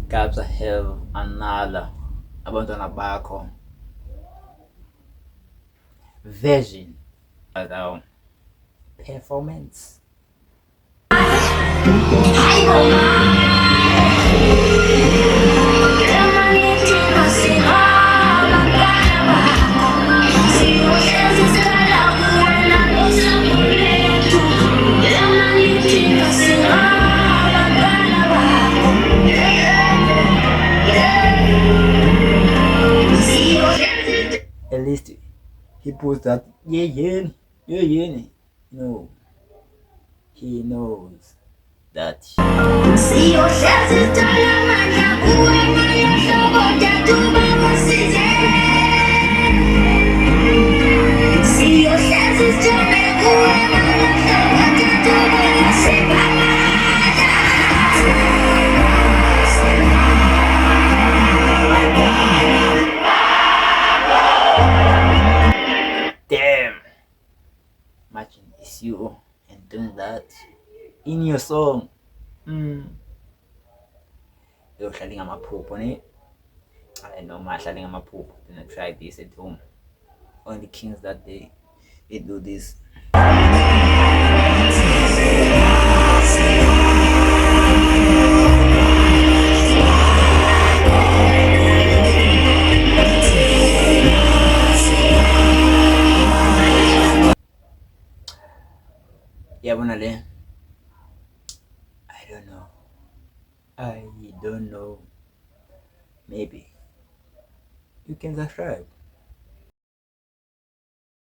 Kabza have another Abantwana Bakho version of our performance. At least he puts that yeah yeah yeah yeah. No, he knows that. Damn, imagine it's you and doing that in your song. Yohlaling amaphupho ne. I know my shaling amaphupho. Gonna try this at home. Only kings that they do this. Yeah, I don't know. I don't know. Maybe you can subscribe.